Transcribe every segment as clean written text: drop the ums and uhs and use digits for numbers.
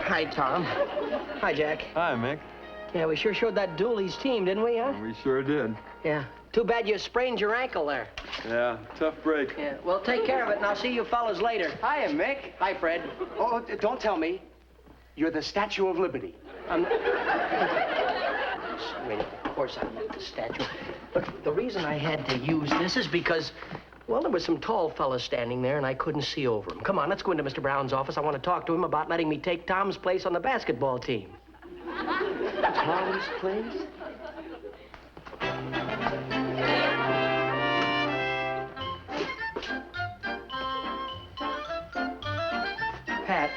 Hi, Tom. Hi, Jack. Hi, Mick. Yeah, we sure showed that Dooley's team, didn't we, huh? We sure did. Yeah. Too bad you sprained your ankle there. Yeah, tough break. Yeah, well, take care of it, and I'll see you fellas later. Hiya, Mick. Hi, Fred. Oh, don't tell me. You're the Statue of Liberty. I mean, of course I'm not the statue. But the reason I had to use this is because, well, there was some tall fellas standing there, and I couldn't see over them. Come on, let's go into Mr. Brown's office. I want to talk to him about letting me take Tom's place on the basketball team. Tom's place? Pat,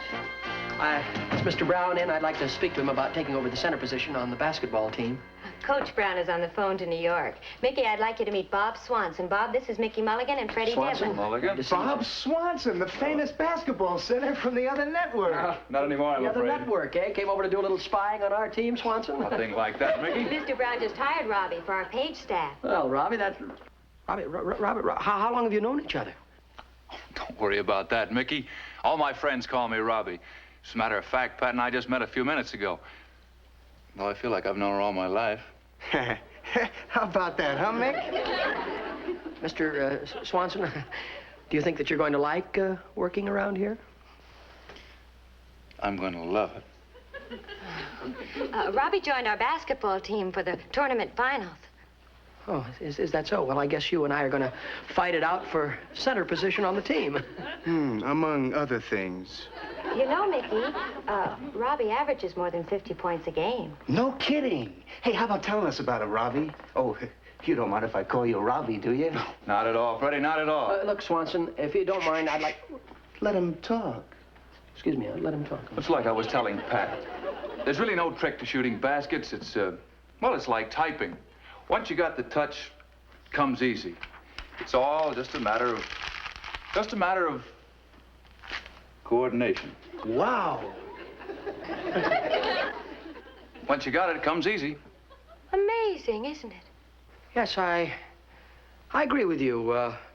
is Mr. Brown in? I'd like to speak to him about taking over the center position on the basketball team. Coach Brown is on the phone to New York. Mickey, I'd like you to meet Bob Swanson. Bob, this is Mickey Mulligan and Freddie Swanson? Devlin. Mulligan? Bob Swanson, the famous basketball center from the other network. Not anymore, I'm The other afraid. network, eh? Came over to do a little spying on our team, Swanson? Nothing like that, Mickey. Mr. Brown just hired Robbie for our page staff. Well, Robbie, how long have you known each other? Don't worry about that, Mickey. All my friends call me Robbie. As a matter of fact, Pat and I just met a few minutes ago. Though I feel like I've known her all my life. How about that, huh, Mick? Mr. Swanson, do you think that you're going to like working around here? I'm going to love it. Robbie joined our basketball team for the tournament finals. Oh, is that so? Well, I guess you and I are going to fight it out for center position on the team. Among other things. You know, Mickey, Robbie averages more than 50 points a game. No kidding. Hey, how about telling us about it, Robbie? Oh, you don't mind if I call you Robbie, do you? Not at all, Freddie, not at all. Look, Swanson, if you don't mind, I'd like... Let him talk. Excuse me, let him talk. It's like I was telling Pat. There's really no trick to shooting baskets. It's, well, it's like typing. Once you got the touch, it comes easy. It's all just a matter of coordination. Wow. Once you got it, it comes easy. Amazing, isn't it? Yes, I agree with you,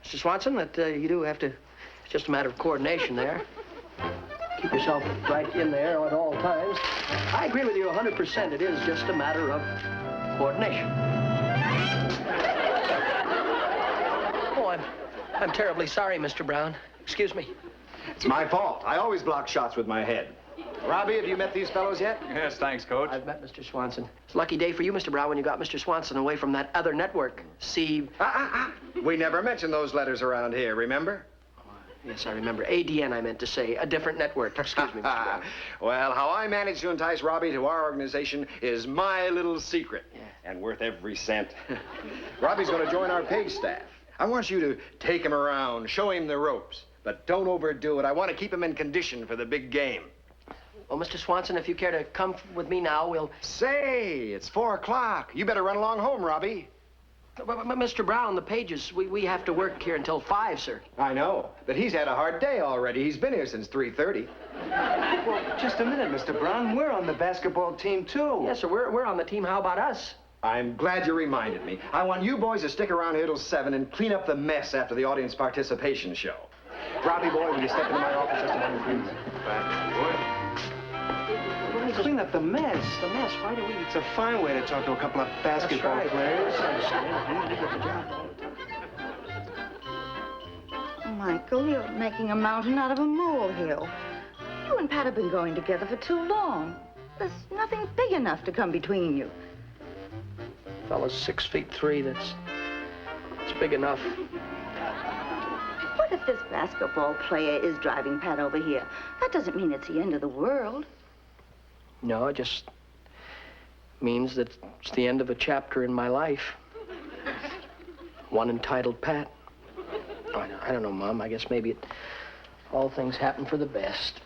Mr. Swanson, that you do have to... It's just a matter of coordination there. Keep yourself right in there at all times. I agree with you 100%. It is just a matter of coordination. Oh, I'm terribly sorry, Mr. Brown. Excuse me. It's my fault. I always block shots with my head. Robbie, have you met these fellows yet? Yes, thanks, Coach. I've met Mr. Swanson. It's a lucky day for you, Mr. Brown, when you got Mr. Swanson away from that other network. See... We never mention those letters around here, remember? Yes, I remember. ADN, I meant to say. A different network. Excuse me, Mr. Brown. Well, how I managed to entice Robbie to our organization is my little secret. Yeah. And worth every cent. Robbie's going to join our page staff. I want you to take him around, show him the ropes. But don't overdo it. I want to keep him in condition for the big game. Well, Mr. Swanson, if you care to come with me now, we'll... Say, it's 4 o'clock. You better run along home, Robbie. But, Mr. Brown, the pages, we have to work here until 5, sir. I know, but he's had a hard day already. He's been here since 3:30. Well, just a minute, Mr. Brown. We're on the basketball team, too. Yes, sir, we're on the team. How about us? I'm glad you reminded me. I want you boys to stick around here till 7 and clean up the mess after the audience participation show. Robbie, boy, will you step into my office just a moment, please? Clean up the mess. The mess, why do we... It's a fine way to talk to a couple of basketball players. Michael, you're making a mountain out of a molehill. You and Pat have been going together for too long. There's nothing big enough to come between you. Fella's 6'3", that's big enough. What if this basketball player is driving Pat over here? That doesn't mean it's the end of the world. No, it just means that it's the end of a chapter in my life. One entitled Pat. Oh, don't know, Mom. I guess maybe all things happen for the best.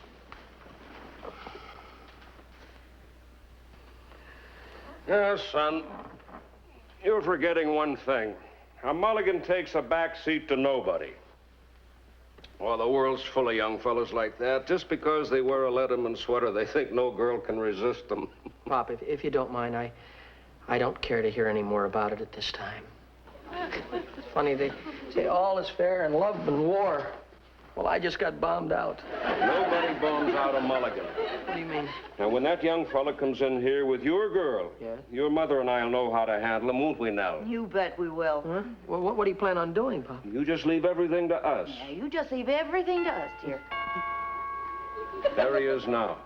Yes, son. You're forgetting one thing. A mulligan takes a back seat to nobody. Well, the world's full of young fellas like that. Just because they wear a Letterman sweater, they think no girl can resist them. Pop, if you don't mind, I don't care to hear any more about it at this time. It's funny, they say all is fair in love and war. Well, I just got bombed out. Nobody bombs out a mulligan. What do you mean? Now, when that young fella comes in here with your girl, Yeah? your mother and I'll know how to handle him, won't we, Nell? You bet we will. Huh? Well, what do you plan on doing, Pop? You just leave everything to us. Yeah, you just leave everything to us, dear. There he is now.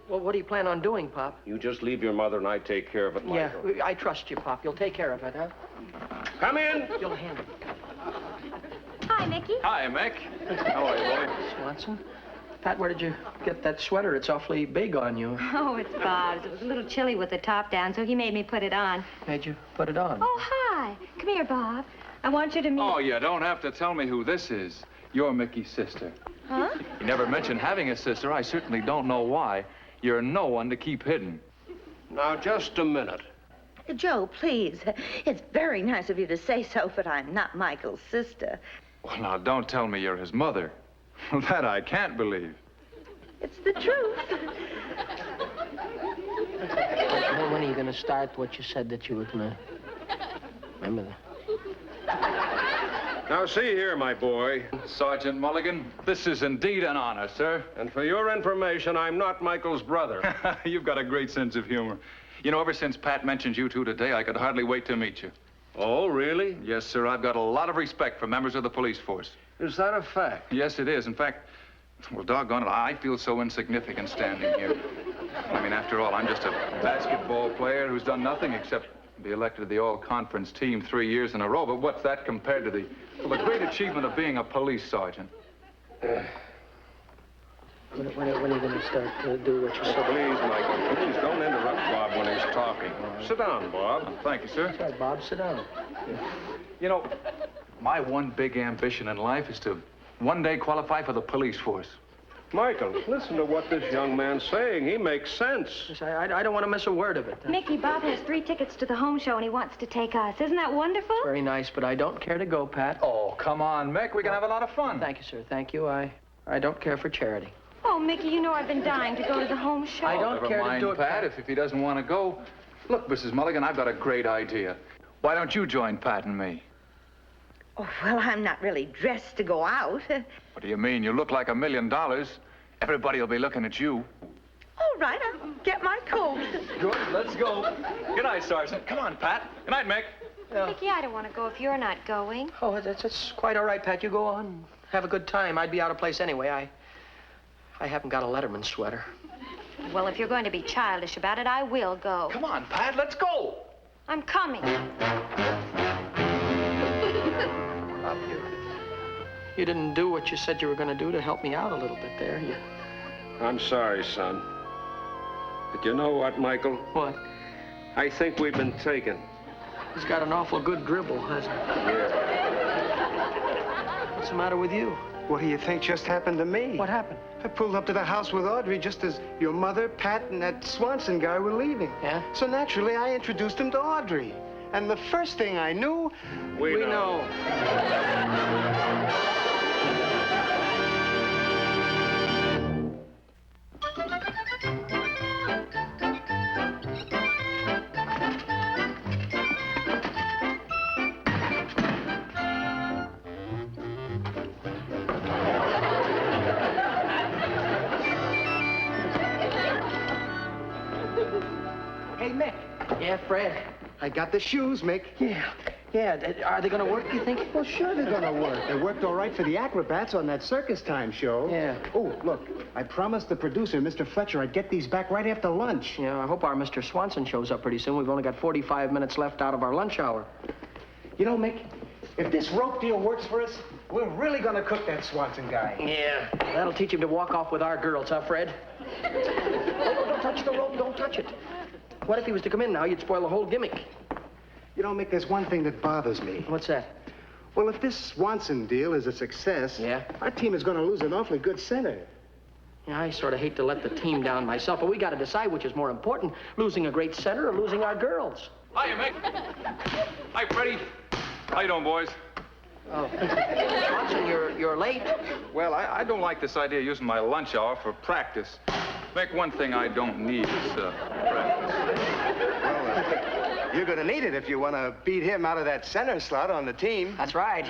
Well, what do you plan on doing, Pop? You just leave your mother and I take care of it, Yeah, Michael. I trust you, Pop. You'll take care of it, huh? Come in. You'll handle it. Hi, Mickey. Hi, Mick. How are you, boy? Swanson? Pat, where did you get that sweater? It's awfully big on you. Oh, it's Bob's. It was a little chilly with the top down, so he made me put it on. Made you put it on? Oh, hi. Come here, Bob. I want you to meet... Oh, you don't have to tell me who this is. You're Mickey's sister. Huh? You never mentioned having a sister. I certainly don't know why. You're no one to keep hidden. Now, just a minute. Joe, please. It's very nice of you to say so, but I'm not Michael's sister. Well, now, don't tell me you're his mother. That I can't believe. It's the truth. When are you going to start what you said that you were going to... Remember that? Now, see here, my boy. Sergeant Mulligan, this is indeed an honor, sir. And for your information, I'm not Michael's brother. You've got a great sense of humor. You know, ever since Pat mentioned you two today, I could hardly wait to meet you. Oh, really? Yes, sir, I've got a lot of respect for members of the police force. Is that a fact? Yes, it is. In fact, well, doggone it, I feel so insignificant standing here. I mean, after all, I'm just a basketball player who's done nothing except be elected to the all-conference team 3 years in a row. But what's that compared to the great achievement of being a police sergeant? When are you going to start to do what you said? Please, Michael, please don't interrupt Bob when he's talking. Sit down, Bob. Thank you, sir. Sorry, Bob, sit down. You know, my one big ambition in life is to one day qualify for the police force. Michael, listen to what this young man's saying. He makes sense. Yes, I don't want to miss a word of it. Mickey, Bob has 3 tickets to the home show, and he wants to take us. Isn't that wonderful? Very nice, but I don't care to go, Pat. Oh, come on, Mick. We can have a lot of fun. Thank you, sir. Thank you. I don't care for charity. Oh, Mickey, you know I've been dying to go to the home show. I don't Never care to mind, do it, Pat. Pat. If he doesn't want to go. Look, Mrs. Mulligan, I've got a great idea. Why don't you join Pat and me? Oh, well, I'm not really dressed to go out. What do you mean? You look like $1 million. Everybody will be looking at you. All right, I'll get my coat. Good. Let's go. Good night, Sergeant. Come on, Pat. Good night, Mick. Mickey, I don't want to go if you're not going. Oh, that's quite all right, Pat. You go on. Have a good time. I'd be out of place anyway. I haven't got a Letterman sweater. Well, if you're going to be childish about it, I will go. Come on, Pat. Let's go. I'm coming. Bob, you didn't do what you said you were going to do to help me out a little bit there. I'm sorry, son. But you know what, Michael? What? I think we've been taken. He's got an awful good dribble, hasn't he? Yeah. What's the matter with you? What do you think just happened to me? What happened? I pulled up to the house with Audrey just as your mother, Pat, and that Swanson guy were leaving. Yeah? So naturally, I introduced him to Audrey. And the first thing I knew, We know. Hey, Mick. Yeah, Fred. I got the shoes, Mick. Yeah. Are they going to work, you think? Well, sure they're gonna work. They worked all right for the acrobats on that circus time show. Yeah. Oh, look, I promised the producer, Mr. Fletcher, I'd get these back right after lunch. Yeah, I hope our Mr. Swanson shows up pretty soon. We've only got 45 minutes left out of our lunch hour. You know, Mick, if this rope deal works for us, we're really gonna cook that Swanson guy. Yeah. That'll teach him to walk off with our girls, huh, Fred? Oh, don't touch the rope. Don't touch it. What if he was to come in now? You'd spoil the whole gimmick. You know, Mick, there's one thing that bothers me. What's that? Well, if this Swanson deal is a success, Yeah? our team is going to lose an awfully good center. Yeah, I sort of hate to let the team down myself, but we got to decide which is more important, losing a great center or losing our girls. Hiya, Mick. Hi, Freddie. How you doing, boys? Oh, Swanson, you're late. Well, I don't like this idea of using my lunch hour for practice. Mick, one thing I don't need is practice. Well, you're going to need it if you want to beat him out of that center slot on the team. That's right.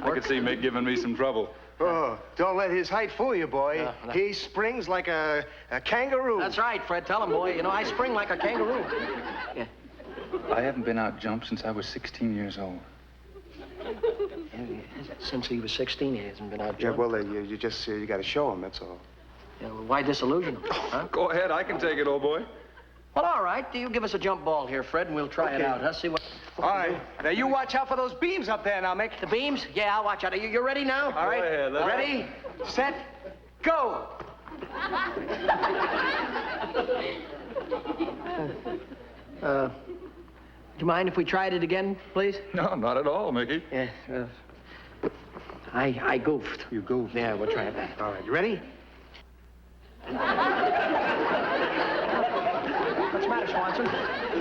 I could see Mick giving me some trouble. Oh, don't let his height fool you, boy. No. He springs like a kangaroo. That's right, Fred. Tell him, boy. You know, I spring like a kangaroo. Yeah. I haven't been out jumped since I was 16 years old. Since he was 16, he hasn't been out Yeah, jumping. well, you just you got to show him, that's all. Yeah, well, why disillusion him? Huh? Go ahead, I can take it, old boy. Well, all right. You give us a jump ball here, Fred, and we'll try it Okay. out. Let's see what... All right. Now, you watch out for those beams up there now, Mick. The beams? Yeah, I'll watch out. You ready now? All right. ahead, let's- Ready, set, go. Do you mind if we tried it again, please? No, not at all, Mickey. Yeah. I goofed. You go. Yeah, we'll try it back. All right, you ready? What's the matter, Swanson?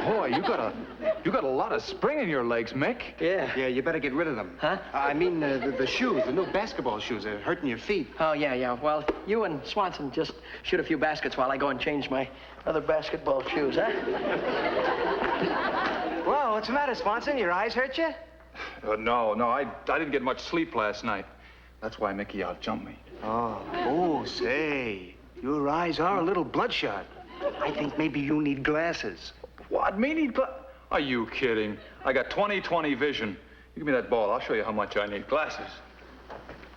Boy, you got a lot of spring in your legs, Mick. Yeah. Yeah, you better get rid of them. Huh? I mean, the shoes, the new basketball shoes are hurting your feet. Oh, yeah. Well, you and Swanson just shoot a few baskets while I go and change my other basketball shoes, huh? Whoa, what's the matter, Swanson? Your eyes hurt you? No, I didn't get much sleep last night. That's why Mickey outjumped me. Oh, say, your eyes are a little bloodshot. I think maybe you need glasses. What? Me need Are you kidding? I got 20/20 vision. You give me that ball, I'll show you how much I need glasses.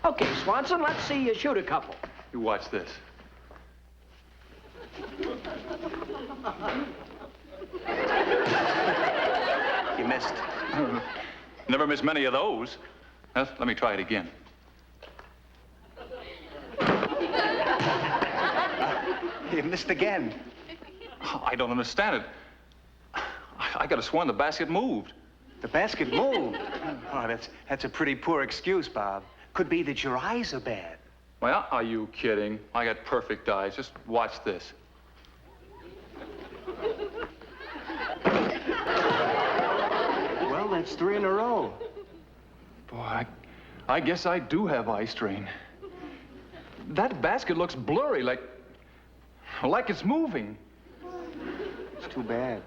Okay, Swanson, let's see you shoot a couple. You watch this. You missed. Never miss many of those. Let me try it again. You missed again. Oh, I don't understand it. I could have sworn the basket moved. The basket moved. Oh, that's a pretty poor excuse, Bob. Could be that your eyes are bad. Well, are you kidding? I got perfect eyes. Just watch this. Well, that's 3 in a row. Boy, I guess I do have eye strain. That basket looks blurry, like it's moving. It's too bad.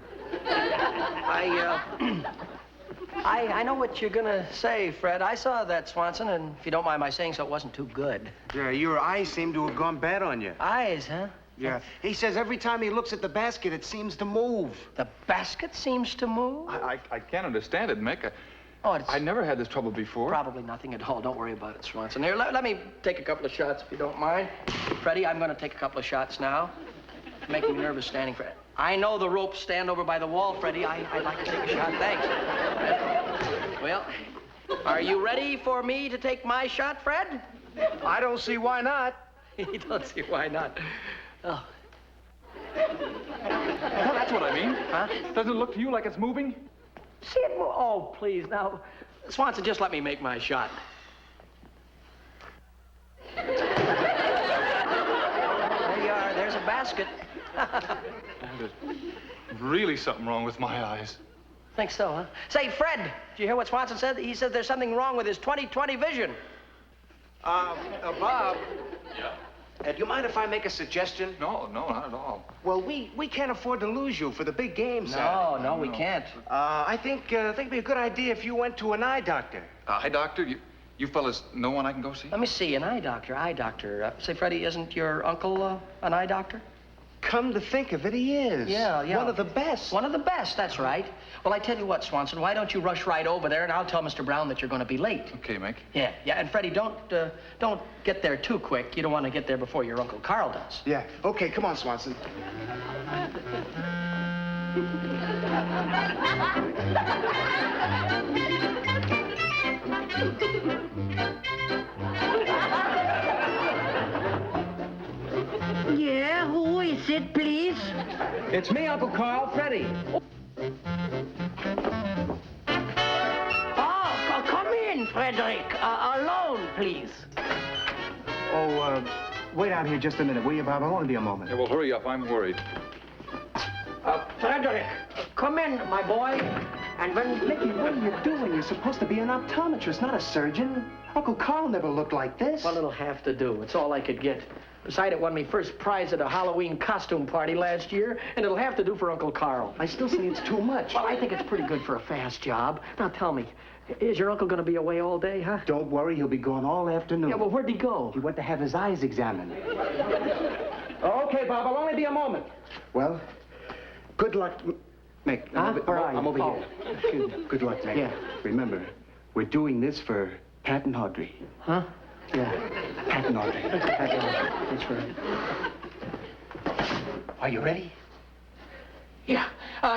I know what you're gonna say, Fred. I saw that, Swanson, and if you don't mind my saying so, it wasn't too good. Yeah, your eyes seem to have gone bad on you. Eyes, huh? Yeah. He says every time he looks at the basket, it seems to move. The basket seems to move. I can't understand it, Mick. Oh, it's I never had this trouble before. probably nothing at all. Don't worry about it, Swanson. Here, let me take a couple of shots, if you don't mind. Freddie, I'm gonna take a couple of shots now. It's making me nervous standing for it. I know the ropes stand over by the wall, Freddie. I'd like to take a shot. Thanks. Well, are you ready for me to take my shot, Fred? I don't see why not. You don't see why not. Oh. Well, that's what I mean. Huh? Doesn't it look to you like it's moving? See it move? Oh, please, now. Swanson, just let me make my shot. There you are. There's a basket. There's really something wrong with my eyes. Think so, huh? Say, Fred, did you hear what Swanson said? He said there's something wrong with his 20/20 vision. Bob. Yeah? Do you mind if I make a suggestion? No, not at all. Well, we can't afford to lose you for the big game, No, we can't. I think it'd be a good idea if you went to an eye doctor. Eye doctor? You fellas know one I can go see? Let me see, an eye doctor. Say, Freddie, isn't your uncle an eye doctor? Come to think of it, he is. Yeah. One of the best. One of the best, that's right. Well, I tell you what, Swanson, why don't you rush right over there, and I'll tell Mr. Brown that you're going to be late. Okay, Mick. Yeah, and Freddie, don't get there too quick. You don't want to get there before your Uncle Carl does. Yeah. Okay, come on, Swanson. Yeah, who is it, please? It's me, Uncle Carl, Freddie. Oh, come in, Fred. Benedict, alone, please. Oh, wait out here just a minute, will you, Bob? I'll only be a moment. Yeah, well, hurry up. I'm worried. Frederick, come in, my boy. And when... Mickey, what are you doing? You're supposed to be an optometrist, not a surgeon. Uncle Carl never looked like this. Well, it'll have to do. It's all I could get. Besides, it won me first prize at a Halloween costume party last year, and it'll have to do for Uncle Carl. I still say it's too much. Well, I think it's pretty good for a fast job. Now, tell me, is your uncle going to be away all day, huh? Don't worry, he'll be gone all afternoon. Yeah, well, where'd he go? He went to have his eyes examined. Okay, Bob, I'll only be a moment. Well, good luck, Mick. Huh? Where are you? I'm over here. Excuse me. Good luck, Mick. Yeah. Remember, we're doing this for Pat and Audrey. Huh? Yeah. Pat and Audrey. That's right. Are you ready? Yeah.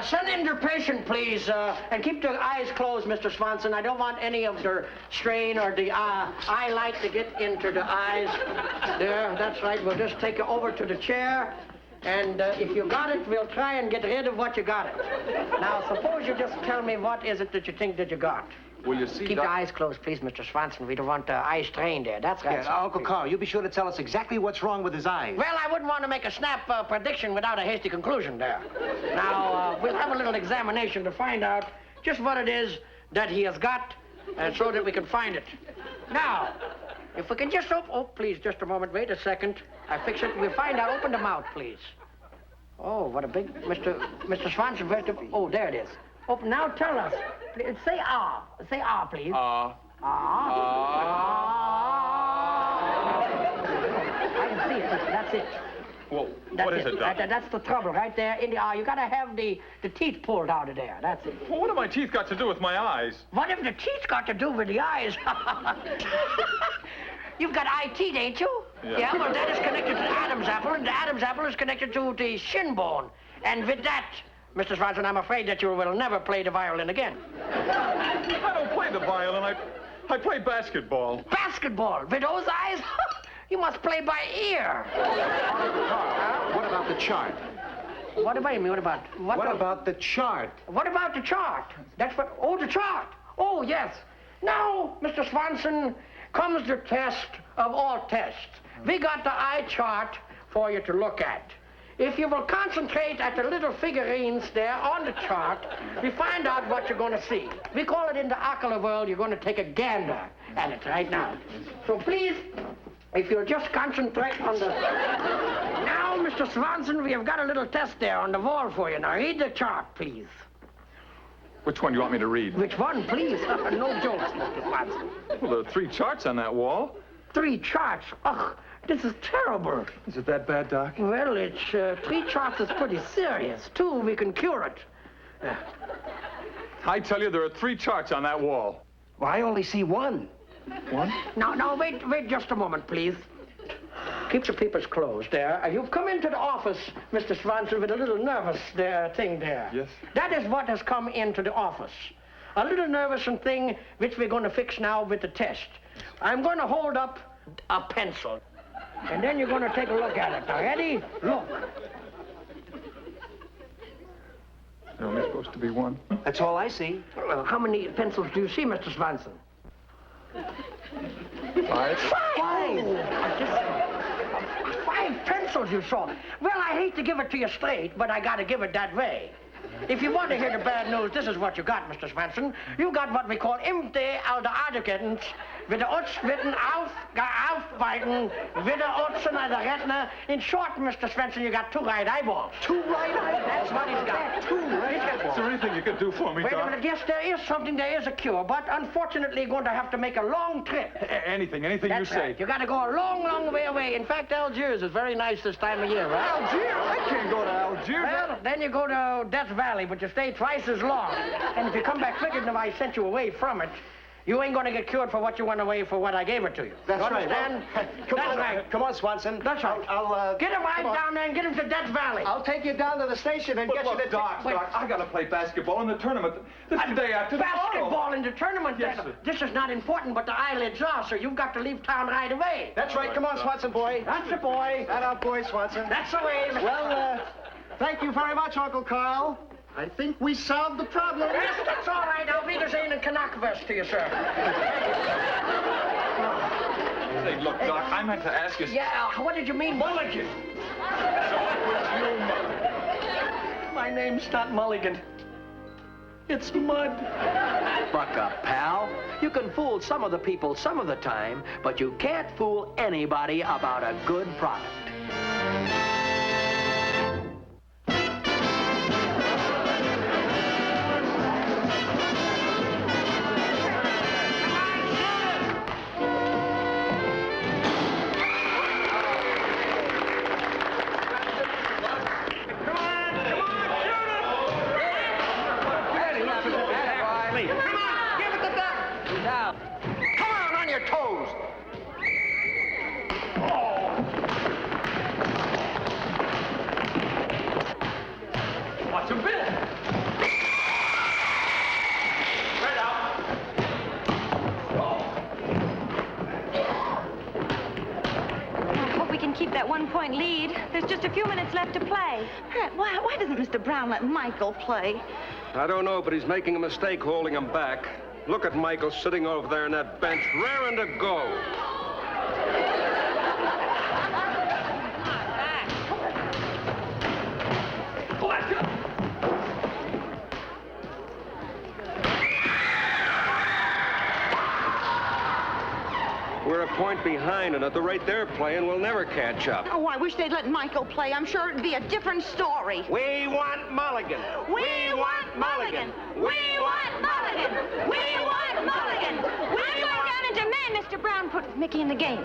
Send in your patient, please, and keep the eyes closed, Mr. Swanson. I don't want any of the strain or the eye light to get into the eyes. There, that's right. We'll just take you over to the chair, and if you got it, we'll try and get rid of what you got it. Now, suppose you just tell me what is it that you think that you got. Will you see... Keep your eyes closed, please, Mr. Swanson. We don't want the eye strain there. That's right. Yeah, Uncle Carl, you be sure to tell us exactly what's wrong with his eyes. Well, I wouldn't want to make a snap prediction without a hasty conclusion there. Now, we'll have a little examination to find out just what it is that he has got, so that we can find it. Now, if we can just please, just a moment. Wait a second. I fix it. We'll find out. Open the mouth, please. Oh, what a big... Mr. Swanson, oh, there it is. Open. Now tell us. Please, say ah. Say ah, please. Ah. I can see it. That's it. Well, That's what is it, Doc? That's the trouble right there in the eye. You gotta have the teeth pulled out of there. That's it. Well, what have my teeth got to do with my eyes? What have the teeth got to do with the eyes? You've got eye teeth, ain't you? Yeah. Well, that is connected to the Adam's apple, and the Adam's apple is connected to the shin bone. And with that, Mr. Swanson, I'm afraid that you will never play the violin again. I don't play the violin. I play basketball. Basketball? With those eyes? You must play by ear. What about the chart? What about me? What about the chart? What about the chart? That's what... Oh, the chart. Oh, yes. Now, Mr. Swanson, comes the test of all tests. We got the eye chart for you to look at. If you will concentrate at the little figurines there on the chart, we find out what you're going to see. We call it in the ocular world, you're going to take a gander at it right now. So please, if you'll just concentrate on the... Now, Mr. Swanson, we have got a little test there on the wall for you. Now, read the chart, please. Which one do you want me to read? Which one, please? No jokes, Mr. Swanson. Well, there are 3 charts on that wall. 3 charts? Ugh, this is terrible. Is it that bad, Doc? Well, it's 3 charts is pretty serious. 2, we can cure it. I tell you, there are 3 charts on that wall. Well, I only see one. One? Now, wait just a moment, please. Keep your papers closed there. You've come into the office, Mr. Swanson, with a little nervous thing there. Yes. That is what has come into the office. A little nervous thing which we're going to fix now with the test. I'm going to hold up a pencil. And then you're going to take a look at it. Now, ready? Look. There only supposed to be one. That's all I see. Well, how many pencils do you see, Mr. Swanson? 5. 5! 5 pencils you saw. Well, I hate to give it to you straight, but I got to give it that way. If you want to hear the bad news, this is what you got, Mr. Swanson. You got what we call imte al de aardigheid, with the uitsplitten aufweiten, with the utsen al de retina. In short, Mr. Swanson, you got 2 right eyeballs. 2 right eyeballs? That's what he's got. 2 right eyeballs. Is there anything you could do for me, Wait Doc? a minute. Yes, there is something. There is a cure, but unfortunately, you're going to have to make a long trip. Anything That's you right. say. You got to go a long, long way away. In fact, Algiers is very nice this time of year, right? Algiers? I can't go to Algiers. Well, then you go to Death Valley, but you stay twice as long. And if you come back quicker than if I sent you away from it, you ain't going to get cured for what you went away for what I gave it to you. That's you right. understand? That's right. Come on, Swanson. That's right. I'll Get him right down there and get him to Death Valley. I'll take you down to the station and get you the... Doc, I got to play basketball in the tournament. This is the day after tomorrow. Basketball in the tournament? Yes, sir. This is not important, but the eyelids are, so you've got to leave town right away. That's right. Come on, Swanson, boy. That's the boy. That our boy, Swanson. That's the way. Well, thank you very much, Uncle Carl. I think we solved the problem. Yes, that's all right. I'll be the Zane and Kanakvest to you, sir. Say, look, Doc, I meant to ask you... Yeah, what did you mean, Mulligan? My name's not Mulligan. It's Mud. Buck up, pal. You can fool some of the people some of the time, but you can't fool anybody about a good product. Lead. There's just a few minutes left to play. Pat, why doesn't Mr. Brown let Michael play? I don't know, but he's making a mistake holding him back. Look at Michael sitting over there on that bench, raring to go. We're a point behind, and at the rate they're playing, we'll never catch up. Oh, I wish they'd let Michael play. I'm sure it'd be a different story. We want Mulligan. We want Mulligan. We want Mulligan. We want Mulligan. I'm going down in demand, Mr. Brown. Put Mickey in the game.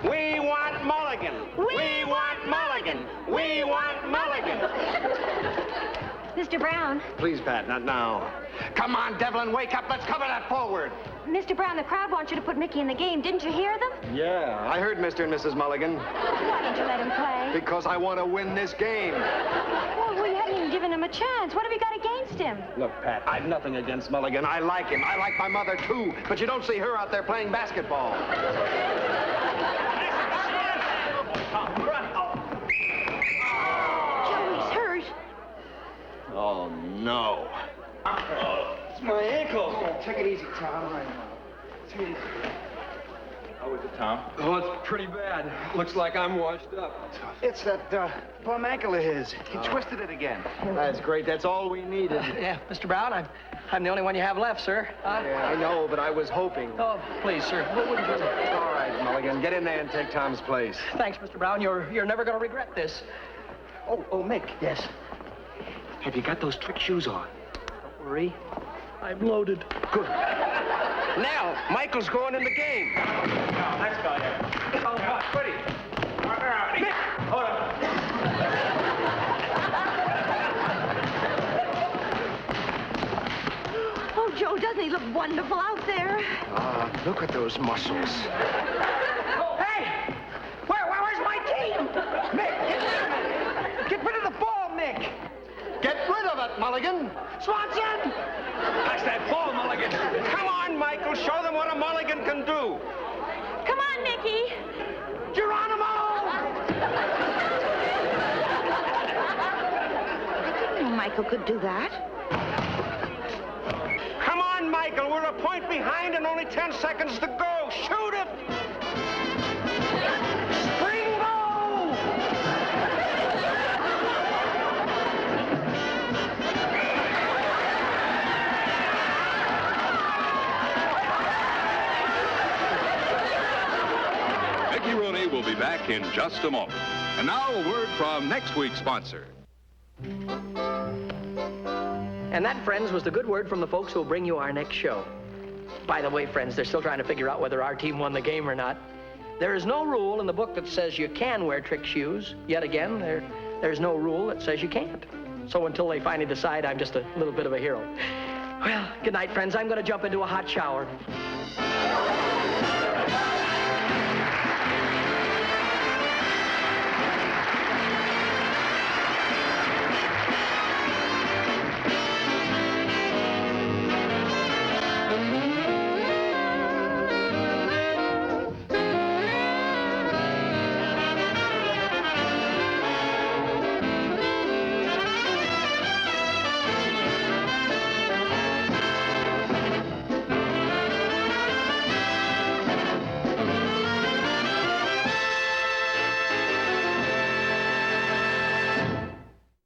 We want Mulligan. We want Mulligan. We want Mulligan. Mr. Brown. Please, Pat, not now. Come on, Devlin, wake up. Let's cover that forward. Mr. Brown, the crowd wants you to put Mickey in the game. Didn't you hear them? Yeah, I heard Mr. and Mrs. Mulligan. Why didn't you let him play? Because I want to win this game. Well, you haven't even given him a chance. What have you got against him? Look, Pat, I've nothing against Mulligan. I like him. I like my mother, too. But you don't see her out there playing basketball. Joey's hurt. Oh, no. It's my ankle. Take it easy, Tom. How is it, Tom? Oh, it's pretty bad. Looks like I'm washed up. It's that bum ankle of his. He twisted it again. That's great. That's all we needed. Yeah, Mr. Brown, I'm the only one you have left, sir. Yeah, I know, but I was hoping. Oh, please, sir. What would you do? All right, Mulligan, get in there and take Tom's place. Thanks, Mr. Brown. You're never going to regret this. Oh, Mick. Yes. Have you got those trick shoes on? Don't worry. I'm loaded. Good. Now, Michael's going in the game. Next guy there. Oh, God, Freddie. Mick, hold on. Oh, Joe, doesn't he look wonderful out there? Look at those muscles. Hey! Where's my team? Mick, get rid of the ball, Mick. Get rid of it, Mulligan. Swanson! Pass that ball, Mulligan. Come on, Michael. Show them what a Mulligan can do. Come on, Mickey. Geronimo! I didn't know Michael could do that. Come on, Michael. We're a point behind and only 10 seconds to go. Shoot it. Springo! Mickey Rooney will be back in just a moment. And now a word from next week's sponsor. And that, friends, was the good word from the folks who will bring you our next show. By the way, friends, they're still trying to figure out whether our team won the game or not. There is no rule in the book that says you can wear trick shoes. Yet again, there's no rule that says you can't. So until they finally decide, I'm just a little bit of a hero. Well, good night, friends. I'm going to jump into a hot shower.